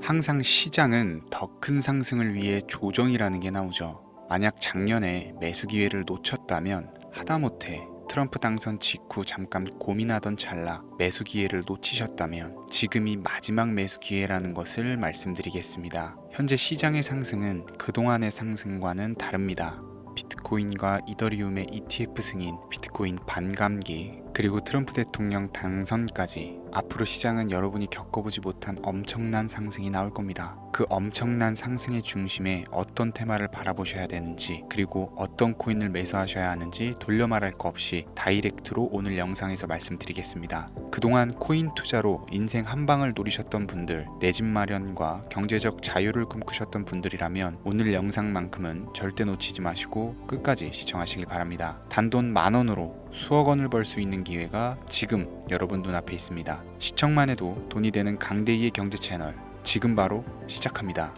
항상 시장은 더 큰 상승을 위해 조정이라는 게 나오죠. 만약 작년에 매수 기회를 놓쳤다면 하다못해 트럼프 당선 직후 잠깐 고민하던 찰나 매수 기회를 놓치셨다면 지금이 마지막 매수 기회라는 것을 말씀드리겠습니다. 현재 시장의 상승은 그동안의 상승과는 다릅니다. 비트코인과 이더리움의 ETF 승인, 비트코인 반감기, 그리고 트럼프 대통령 당선까지 앞으로 시장은 여러분이 겪어보지 못한 엄청난 상승이 나올 겁니다. 그 엄청난 상승의 중심에 어떤 테마를 바라보셔야 되는지, 그리고 어떤 코인을 매수하셔야 하는지 돌려 말할 거 없이 다이렉트로 오늘 영상에서 말씀드리겠습니다. 그동안 코인 투자로 인생 한 방을 노리셨던 분들, 내 집 마련과 경제적 자유를 꿈꾸셨던 분들이라면 오늘 영상만큼은 절대 놓치지 마시고 끝까지 시청하시길 바랍니다. 단돈 10,000원으로 수억 원을 벌 수 있는 기회가 지금 여러분 눈앞에 있습니다. 시청만 해도 돈이 되는 강대희의 경제 채널, 지금 바로 시작합니다.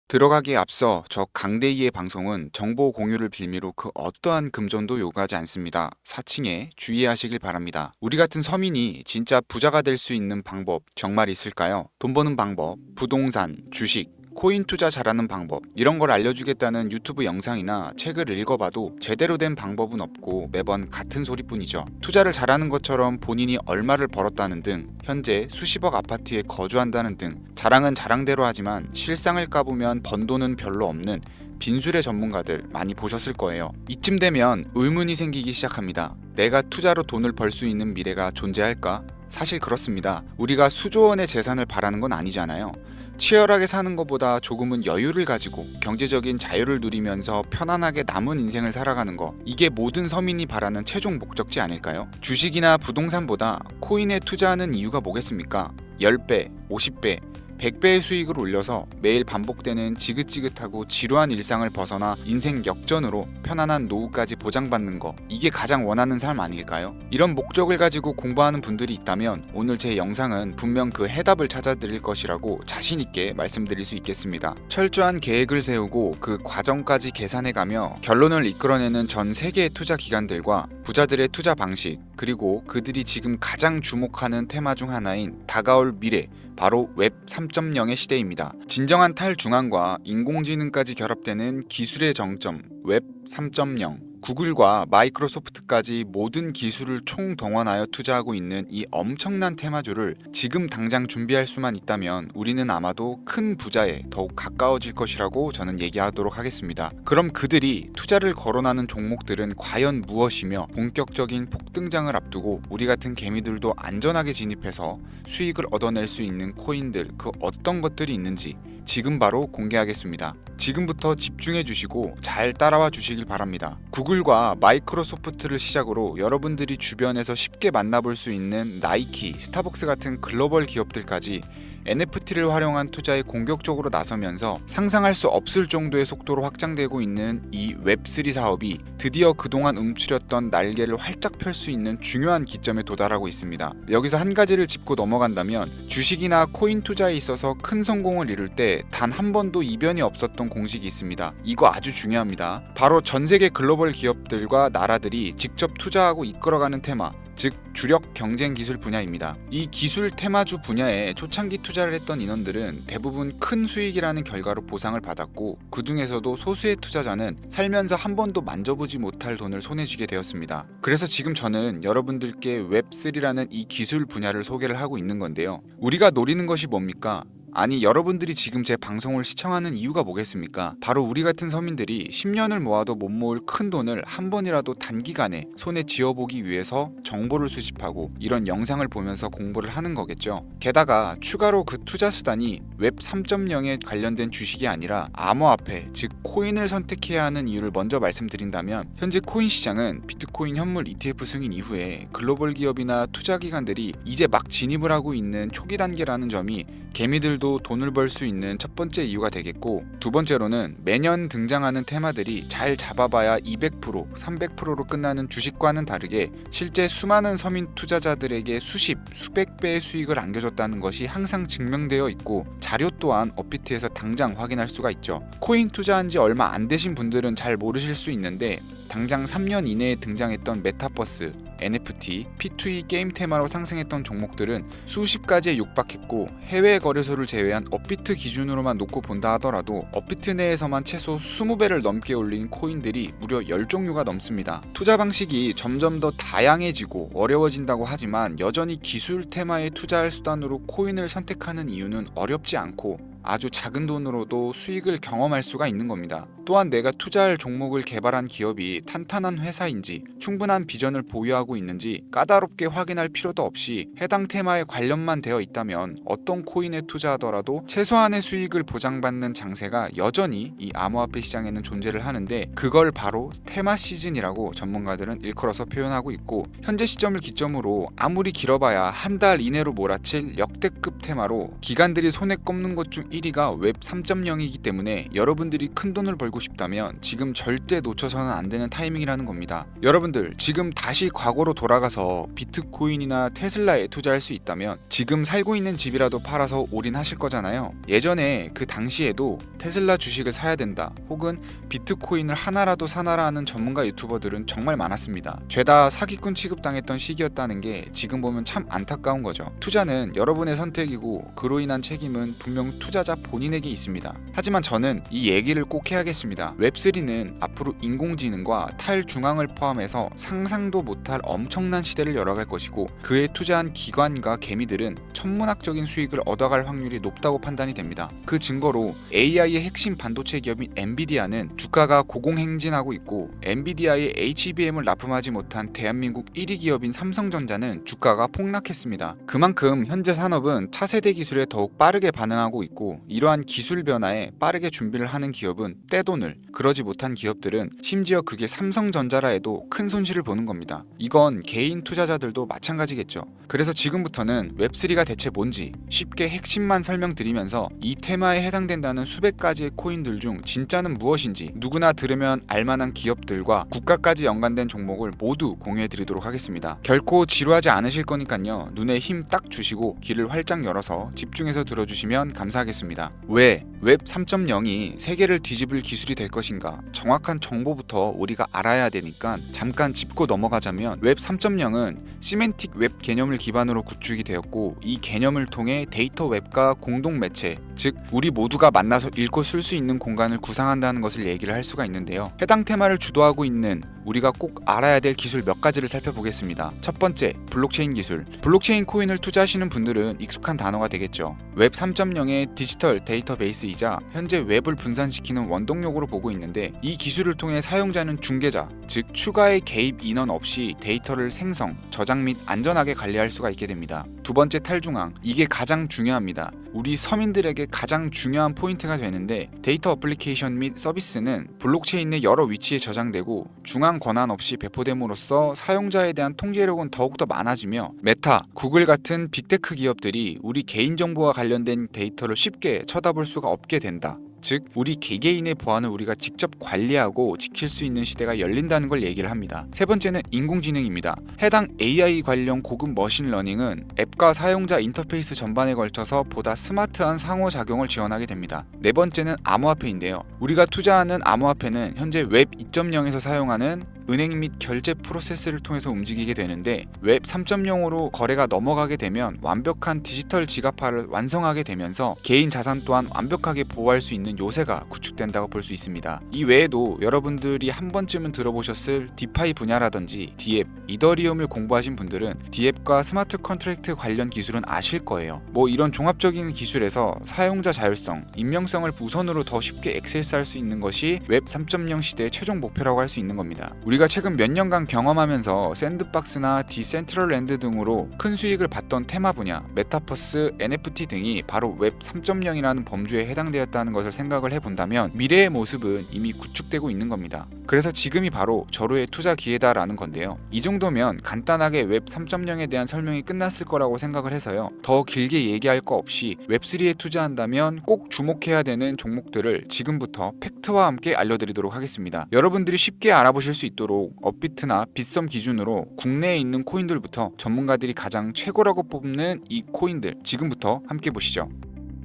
들어가기에 앞서 저 강대희의 방송은 정보 공유를 빌미로 그 어떠한 금전도 요구하지 않습니다. 사칭에 주의하시길 바랍니다. 우리 같은 서민이 진짜 부자가 될 수 있는 방법 정말 있을까요? 돈 버는 방법, 부동산, 주식, 코인 투자 잘하는 방법, 이런 걸 알려주겠다는 유튜브 영상이나 책을 읽어봐도 제대로 된 방법은 없고 매번 같은 소리뿐이죠. 투자를 잘하는 것처럼 본인이 얼마를 벌었다는 등, 현재 수십억 아파트에 거주한다는 등 자랑은 자랑대로 하지만 실상을 까보면 번 돈은 별로 없는 빈술의 전문가들 많이 보셨을 거예요. 이쯤 되면 의문이 생기기 시작합니다. 내가 투자로 돈을 벌 수 있는 미래가 존재할까? 사실 그렇습니다. 우리가 수조 원의 재산을 바라는 건 아니잖아요. 치열하게 사는 것보다 조금은 여유를 가지고 경제적인 자유를 누리면서 편안하게 남은 인생을 살아가는 거, 이게 모든 서민이 바라는 최종 목적지 아닐까요? 주식이나 부동산보다 코인에 투자하는 이유가 뭐겠습니까? 10배, 50배, 100배의 수익을 올려서 매일 반복되는 지긋지긋하고 지루한 일상을 벗어나 인생 역전으로 편안한 노후까지 보장받는 거, 이게 가장 원하는 삶 아닐까요? 이런 목적을 가지고 공부하는 분들이 있다면 오늘 제 영상은 분명 그 해답을 찾아드릴 것이라고 자신있게 말씀드릴 수 있겠습니다. 철저한 계획을 세우고 그 과정까지 계산해가며 결론을 이끌어내는 전 세계의 투자 기관들과 부자들의 투자 방식, 그리고 그들이 지금 가장 주목하는 테마 중 하나인 다가올 미래, 바로 웹 3.0의 시대입니다. 진정한 탈중앙과 인공지능까지 결합되는 기술의 정점, 웹 3.0. 구글과 마이크로소프트까지 모든 기술을 총동원하여 투자하고 있는 이 엄청난 테마주를 지금 당장 준비할 수만 있다면 우리는 아마도 큰 부자에 더욱 가까워질 것이라고 저는 얘기하도록 하겠습니다. 그럼 그들이 투자를 거론하는 종목들은 과연 무엇이며, 본격적인 폭등장을 앞두고 우리 같은 개미들도 안전하게 진입해서 수익을 얻어낼 수 있는 코인들, 그 어떤 것들이 있는지 지금 바로 공개하겠습니다. 지금부터 집중해 주시고 잘 따라와 주시길 바랍니다. 구글과 마이크로소프트를 시작으로 여러분들이 주변에서 쉽게 만나볼 수 있는 나이키, 스타벅스 같은 글로벌 기업들까지 NFT를 활용한 투자에 공격적으로 나서면서 상상할 수 없을 정도의 속도로 확장되고 있는 이 웹3 사업이 드디어 그동안 움츠렸던 날개를 활짝 펼 수 있는 중요한 기점에 도달하고 있습니다. 여기서 한 가지를 짚고 넘어간다면, 주식이나 코인 투자에 있어서 큰 성공을 이룰 때 단 한 번도 이변이 없었던 공식이 있습니다. 이거 아주 중요합니다. 바로 전 세계 글로벌 기업들과 나라들이 직접 투자하고 이끌어가는 테마, 즉 주력 경쟁 기술 분야입니다. 이 기술 테마주 분야에 초창기 투자를 했던 인원들은 대부분 큰 수익이라는 결과로 보상을 받았고, 그 중에서도 소수의 투자자는 살면서 한 번도 만져보지 못할 돈을 손에 쥐게 되었습니다. 그래서 지금 저는 여러분들께 웹3라는 이 기술 분야를 소개를 하고 있는 건데요. 우리가 노리는 것이 뭡니까? 아니, 여러분들이 지금 제 방송을 시청하는 이유가 뭐겠습니까? 바로 우리 같은 서민들이 10년을 모아도 못 모을 큰 돈을 한 번이라도 단기간에 손에 쥐어보기 위해서 정보를 수집하고 이런 영상을 보면서 공부를 하는 거겠죠. 게다가 추가로 그 투자 수단이 웹 3.0에 관련된 주식이 아니라 암호화폐, 즉 코인을 선택해야 하는 이유를 먼저 말씀드린다면, 현재 코인 시장은 비트코인 현물 ETF 승인 이후에 글로벌 기업이나 투자 기관들이 이제 막 진입을 하고 있는 초기 단계라는 점이 개미들도 돈을 벌 수 있는 첫 번째 이유가 되겠고, 두 번째로는 매년 등장하는 테마들이 잘 잡아봐야 200%, 300%로 끝나는 주식과는 다르게 실제 수많은 서민 투자자들에게 수십, 수백 배의 수익을 안겨줬다는 것이 항상 증명되어 있고, 자료 또한 업비트에서 당장 확인할 수가 있죠. 코인 투자한 지 얼마 안 되신 분들은 잘 모르실 수 있는데, 당장 3년 이내에 등장했던 메타버스, NFT, P2E 게임 테마로 상승했던 종목들은 수십 가지에 육박했고 해외 거래소를 제외한 업비트 기준으로만 놓고 본다 하더라도 업비트 내에서만 최소 20배를 넘게 올린 코인들이 무려 10종류가 넘습니다. 투자 방식이 점점 더 다양해지고 어려워진다고 하지만 여전히 기술 테마에 투자할 수단으로 코인을 선택하는 이유는 어렵지 않고 아주 작은 돈으로도 수익을 경험할 수가 있는 겁니다. 또한 내가 투자할 종목을 개발한 기업이 탄탄한 회사인지 충분한 비전을 보유하고 있는지 까다롭게 확인할 필요도 없이 해당 테마에 관련만 되어 있다면 어떤 코인에 투자하더라도 최소한의 수익을 보장받는 장세가 여전히 이 암호화폐 시장에는 존재를 하는데 그걸 바로 테마 시즌이라고 전문가들은 일컬어서 표현하고 있고 현재 시점을 기점으로 아무리 길어봐야 한 달 이내로 몰아칠 역대급 테마로 기관들이 손에 꼽는 것 중 1위가 웹 3.0이기 때문에 여러분들이 큰 돈을 벌고 싶다면 지금 절대 놓쳐서는 안 되는 타이밍이라는 겁니다. 여러분들 지금 다시 과거로 돌아가서 비트코인이나 테슬라에 투자할 수 있다면 지금 살고 있는 집이라도 팔아서 올인하실 거잖아요. 예전에 그 당시에도 테슬라 주식을 사야 된다 혹은 비트코인을 하나라도 사놔라 하는 전문가 유튜버들은 정말 많았습니다. 죄다 사기꾼 취급당했던 시기였다는 게 지금 보면 참 안타까운 거죠. 투자는 여러분의 선택이고 그로 인한 책임은 분명 투자자 본인에게 있습니다. 하지만 저는 이 얘기를 꼭 해야겠습니다. 웹3는 앞으로 인공지능과 탈중앙을 포함해서 상상도 못할 엄청난 시대를 열어갈 것이고 그에 투자한 기관과 개미들은 천문학적인 수익을 얻어갈 확률이 높다고 판단이 됩니다. 그 증거로 AI의 핵심 반도체 기업인 엔비디아는 주가가 고공행진하고 있고 엔비디아의 HBM을 납품하지 못한 대한민국 1위 기업인 삼성전자는 주가가 폭락했습니다. 그만큼 현재 산업은 차세대 기술에 더욱 빠르게 반응하고 있고 이러한 기술 변화에 빠르게 준비를 하는 기업은 떼돈을, 그러지 못한 기업들은 심지어 그게 삼성전자라 해도 큰 손실을 보는 겁니다. 이건 개인 투자자들도 마찬가지겠죠. 그래서 지금부터는 웹3가 대체 뭔지 쉽게 핵심만 설명드리면서 이 테마에 해당된다는 수백 가지의 코인들 중 진짜는 무엇인지 누구나 들으면 알만한 기업들과 국가까지 연관된 종목을 모두 공유해드리도록 하겠습니다. 결코 지루하지 않으실 거니까요. 눈에 힘 딱 주시고 귀를 활짝 열어서 집중해서 들어주시면 감사하겠습니다. 왜 웹 3.0이 세계를 뒤집을 기술이 될 것인가? 정확한 정보부터 우리가 알아야 되니까 잠깐 짚고 넘어가자면 웹 3.0은 시멘틱 웹 개념을 기반으로 구축이 되었고 이 개념을 통해 데이터 웹과 공동 매체, 즉 우리 모두가 만나서 읽고 쓸 수 있는 공간을 구상한다는 것을 얘기를 할 수가 있는데요. 해당 테마를 주도하고 있는 우리가 꼭 알아야 될 기술 몇 가지를 살펴보겠습니다. 첫 번째, 블록체인 기술. 블록체인 코인을 투자하시는 분들은 익숙한 단어가 되겠죠. 웹 3.0의 디지털 데이터베이스이자 현재 웹을 분산시키는 원동력으로 보고 있는데 이 기술을 통해 사용자는 중개자, 즉 추가의 개입 인원 없이 데이터를 생성, 저장 및 안전하게 관리할 수가 있게 됩니다. 두 번째, 탈중앙. 이게 가장 중요합니다. 우리 서민들에게 가장 중요한 포인트가 되는데 데이터 어플리케이션 및 서비스는 블록체인 내 여러 위치에 저장되고 중앙 권한 없이 배포됨으로써 사용자에 대한 통제력은 더욱더 많아지며 메타, 구글 같은 빅테크 기업들이 우리 개인정보와 관련된 데이터를 쉽게 쳐다볼 수가 없게 된다. 즉 우리 개개인의 보안을 우리가 직접 관리하고 지킬 수 있는 시대가 열린다는 걸 얘기를 합니다. 세 번째는 인공지능입니다. 해당 AI 관련 고급 머신러닝은 앱과 사용자 인터페이스 전반에 걸쳐서 보다 스마트한 상호작용을 지원하게 됩니다. 네 번째는 암호화폐인데요. 우리가 투자하는 암호화폐는 현재 웹 2.0에서 사용하는 은행 및 결제 프로세스를 통해서 움직이게 되는데 웹 3.0으로 거래가 넘어가게 되면 완벽한 디지털 지갑화를 완성하게 되면서 개인 자산 또한 완벽하게 보호할 수 있는 요새가 구축된다고 볼 수 있습니다. 이 외에도 여러분들이 한 번쯤은 들어보셨을 디파이 분야라든지 디앱, 이더리움을 공부하신 분들은 디앱과 스마트 컨트랙트 관련 기술은 아실 거예요. 이런 종합적인 기술에서 사용자 자율성, 익명성을 우선으로 더 쉽게 액세스할 수 있는 것이 웹 3.0 시대의 최종 목표라고 할 수 있는 겁니다. 우리가 최근 몇 년간 경험하면서 샌드박스나 디센트럴랜드 등으로 큰 수익을 봤던 테마 분야, 메타버스, NFT 등이 바로 웹 3.0이라는 범주에 해당되었다는 것을 생각을 해본다면 미래의 모습은 이미 구축되고 있는 겁니다. 그래서 지금이 바로 절호의 투자 기회다라는 건데요. 이 정도면 간단하게 웹 3.0에 대한 설명이 끝났을 거라고 생각을 해서요. 더 길게 얘기할 거 없이 웹3에 투자한다면 꼭 주목해야 되는 종목들을 지금부터 팩트와 함께 알려드리도록 하겠습니다. 여러분들이 쉽게 알아보실 수 있도록 업비트나 빗썸 기준으로 국내에 있는 코인들부터 전문가들이 가장 최고라고 뽑는 이 코인들 지금부터 함께 보시죠.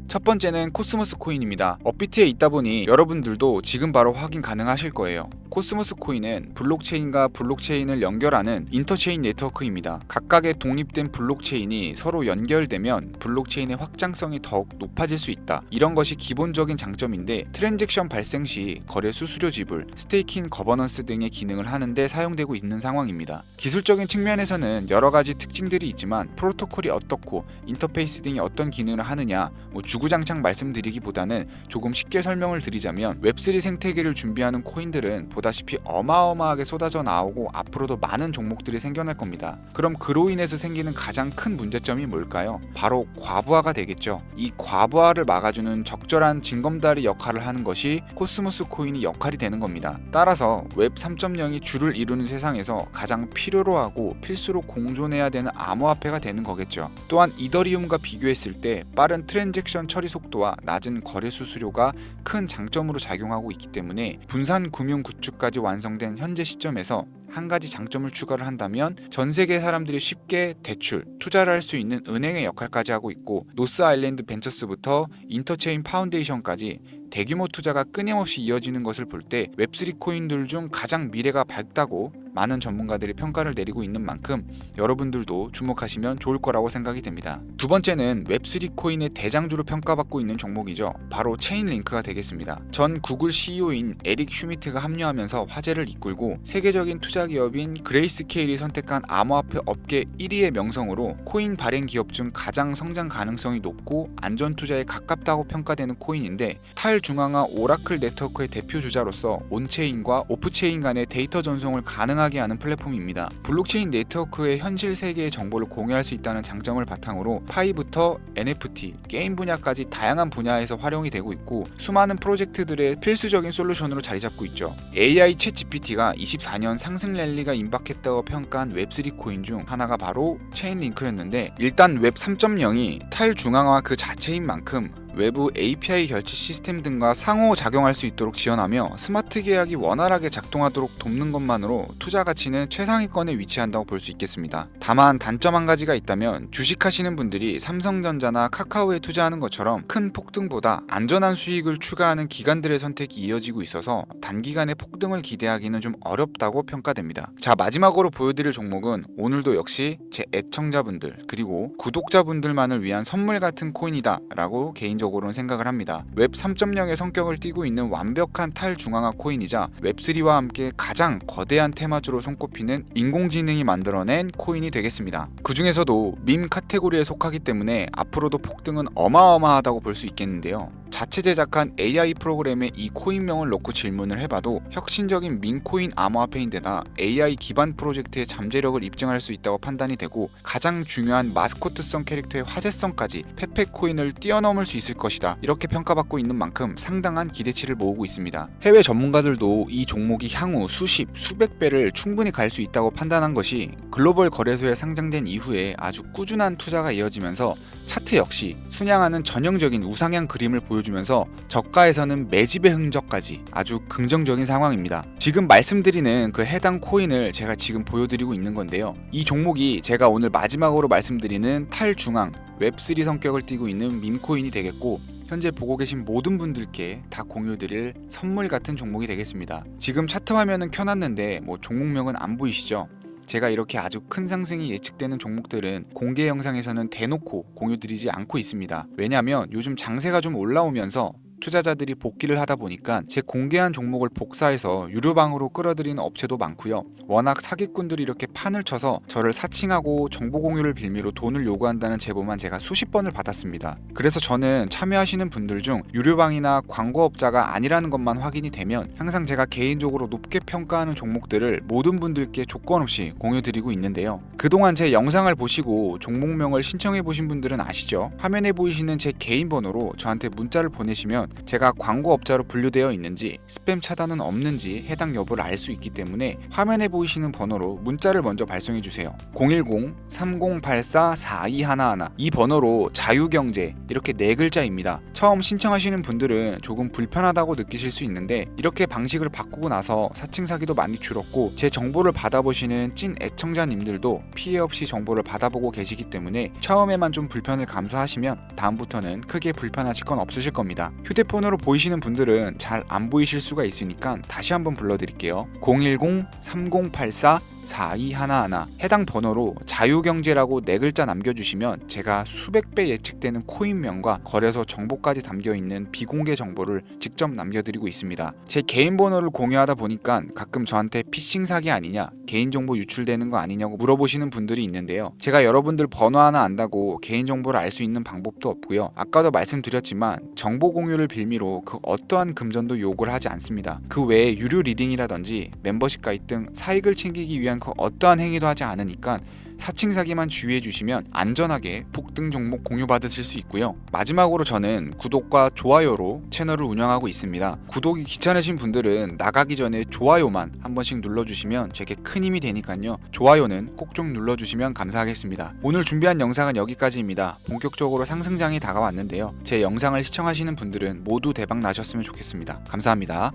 첫 번째는 코스모스 코인입니다. 업비트에 있다 보니 여러분들도 지금 바로 확인 가능하실 거예요. 코스모스 코인은 블록체인과 블록체인을 연결하는 인터체인 네트워크입니다. 각각의 독립된 블록체인이 서로 연결되면 블록체인의 확장성이 더욱 높아질 수 있다. 이런 것이 기본적인 장점인데 트랜잭션 발생 시 거래 수수료 지불, 스테이킹 거버넌스 등의 기능을 하는데 사용되고 있는 상황입니다. 기술적인 측면에서는 여러 가지 특징들이 있지만 프로토콜이 어떻고 인터페이스 등이 어떤 기능을 하느냐 주구장창 말씀드리기보다는 조금 쉽게 설명을 드리자면 웹3 생태계를 준비하는 코인들은 보다시피 어마어마하게 쏟아져 나오고 앞으로도 많은 종목들이 생겨날 겁니다. 그럼 그로 인해서 생기는 가장 큰 문제점이 뭘까요? 바로 과부하가 되겠죠. 이 과부하를 막아주는 적절한 징검다리 역할을 하는 것이 코스모스 코인이 역할이 되는 겁니다. 따라서 웹 3.0이 주를 이루는 세상에서 가장 필요로 하고 필수로 공존해야 되는 암호화폐가 되는 거겠죠. 또한 이더리움과 비교했을 때 빠른 트랜잭션 처리 속도와 낮은 거래 수수료가 큰 장점으로 작용하고 있기 때문에 분산 금융 구축까지 완성된 현재 시점에서 한 가지 장점을 추가를 한다면 전 세계 사람들이 쉽게 대출, 투자를 할 수 있는 은행의 역할까지 하고 있고 노스 아일랜드 벤처스부터 인터체인 파운데이션까지 대규모 투자가 끊임없이 이어지는 것을 볼 때 웹3 코인들 중 가장 미래가 밝다고 많은 전문가들이 평가를 내리고 있는 만큼 여러분들도 주목하시면 좋을 거라고 생각이 됩니다. 두 번째는 웹3 코인의 대장주로 평가받고 있는 종목이죠. 바로 체인링크가 되겠습니다. 전 구글 CEO인 에릭 슈미트가 합류하면서 화제를 이끌고 세계적인 투자 기업인 그레이스케일이 선택한 암호화폐 업계 1위의 명성으로 코인 발행 기업 중 가장 성장 가능성이 높고 안전 투자에 가깝다고 평가되는 코인인데 탈중앙화 오라클 네트워크의 대표 주자로서 온체인과 오프체인 간의 데이터 전송을 가능하게 하는 플랫폼입니다. 블록체인 네트워크의 현실 세계의 정보를 공유할 수 있다는 장점을 바탕으로 파이부터 NFT, 게임 분야까지 다양한 분야에서 활용이 되고 있고 수많은 프로젝트들의 필수적인 솔루션으로 자리 잡고 있죠. AI 챗 GPT가 24년 상승 랠리가 임박했다고 평가한 웹3 코인 중 하나가 바로 체인링크였는데 일단 웹 3.0이 탈중앙화 그 자체인 만큼 외부 API 결제 시스템 등과 상호작용할 수 있도록 지원하며 스마트 계약이 원활하게 작동하도록 돕는 것만으로 투자 가치는 최상위권에 위치한다고 볼 수 있겠습니다. 다만 단점 한 가지가 있다면 주식하시는 분들이 삼성전자나 카카오에 투자하는 것처럼 큰 폭등보다 안전한 수익을 추가하는 기관들의 선택이 이어지고 있어서 단기간에 폭등을 기대하기는 좀 어렵다고 평가됩니다. 자, 마지막으로 보여드릴 종목은 오늘도 역시 제 애청자분들 그리고 구독자분들만을 위한 선물 같은 코인이다 라고 개인적으로는 생각을 합니다. 웹 3.0의 성격을 띠고 있는 완벽한 탈중앙화 코인이자 웹3와 함께 가장 거대한 테마주로 손꼽히는 인공지능이 만들어낸 코인이 되겠습니다. 그 중에서도 밈 카테고리에 속하기 때문에 앞으로도 폭등은 어마어마하다고 볼 수 있겠는데요. 자체 제작한 AI 프로그램에 이 코인명을 넣고 질문을 해봐도 혁신적인 민코인 암호화폐인데다 AI 기반 프로젝트의 잠재력을 입증할 수 있다고 판단이 되고 가장 중요한 마스코트성 캐릭터의 화제성까지 페페코인을 뛰어넘을 수 있을 것이다. 이렇게 평가받고 있는 만큼 상당한 기대치를 모으고 있습니다. 해외 전문가들도 이 종목이 향후 수십, 수백 배를 충분히 갈 수 있다고 판단한 것이 글로벌 거래소에 상장된 이후에 아주 꾸준한 투자가 이어지면서 차트 역시 순양하는 전형적인 우상향 그림을 보여주면서 저가에서는 매집의 흔적까지 아주 긍정적인 상황입니다. 지금 말씀드리는 그 해당 코인을 제가 지금 보여드리고 있는 건데요. 이 종목이 제가 오늘 마지막으로 말씀드리는 탈중앙 웹3 성격을 띠고 있는 밈코인이 되겠고 현재 보고 계신 모든 분들께 다 공유드릴 선물 같은 종목이 되겠습니다. 지금 차트 화면은 켜놨는데 종목명은 안 보이시죠? 제가 이렇게 아주 큰 상승이 예측되는 종목들은 공개 영상에서는 대놓고 공유드리지 않고 있습니다. 왜냐하면 요즘 장세가 좀 올라오면서 투자자들이 복귀를 하다 보니까 제 공개한 종목을 복사해서 유료방으로 끌어들이는 업체도 많고요. 워낙 사기꾼들이 이렇게 판을 쳐서 저를 사칭하고 정보 공유를 빌미로 돈을 요구한다는 제보만 제가 수십 번을 받았습니다. 그래서 저는 참여하시는 분들 중 유료방이나 광고업자가 아니라는 것만 확인이 되면 항상 제가 개인적으로 높게 평가하는 종목들을 모든 분들께 조건 없이 공유드리고 있는데요. 그동안 제 영상을 보시고 종목명을 신청해 보신 분들은 아시죠? 화면에 보이시는 제 개인 번호로 저한테 문자를 보내시면 제가 광고업자로 분류되어 있는지 스팸 차단은 없는지 해당 여부를 알 수 있기 때문에 화면에 보이시는 번호로 문자를 먼저 발송해 주세요. 010-3084-4211 이 번호로 자유경제 이렇게 4글자입니다. 처음 신청하시는 분들은 조금 불편하다고 느끼실 수 있는데 이렇게 방식을 바꾸고 나서 사칭 사기도 많이 줄었고 제 정보를 받아보시는 찐 애청자님들도 피해 없이 정보를 받아보고 계시기 때문에 처음에만 좀 불편을 감수하시면 다음부터는 크게 불편하실 건 없으실 겁니다. 휴대폰으로 보이시는 분들은 잘 안 보이실 수가 있으니까 다시 한번 불러드릴게요. 010-3084-4211 해당 번호로 자유경제라고 4글자 남겨주시면 제가 수백 배 예측되는 코인명과 거래소 정보까지 담겨있는 비공개 정보를 직접 남겨드리고 있습니다. 제 개인 번호를 공유하다 보니까 가끔 저한테 피싱 사기 아니냐, 개인정보 유출되는 거 아니냐고 물어보시는 분들이 있는데요. 제가 여러분들 번호 하나 안다고 개인정보를 알 수 있는 방법도 없고요. 아까도 말씀드렸지만 정보 공유를 빌미로 그 어떠한 금전도 요구를 하지 않습니다. 그 외에 유료 리딩이라든지 멤버십 가입 등 사익을 챙기기 위한 그 어떠한 행위도 하지 않으니까 사칭 사기만 주의해 주시면 안전하게 폭등 종목 공유받으실 수 있고요. 마지막으로 저는 구독과 좋아요로 채널을 운영하고 있습니다. 구독이 귀찮으신 분들은 나가기 전에 좋아요만 한 번씩 눌러주시면 제게 큰 힘이 되니까요. 좋아요는 꼭 좀 눌러주시면 감사하겠습니다. 오늘 준비한 영상은 여기까지입니다. 본격적으로 상승장이 다가왔는데요. 제 영상을 시청하시는 분들은 모두 대박 나셨으면 좋겠습니다. 감사합니다.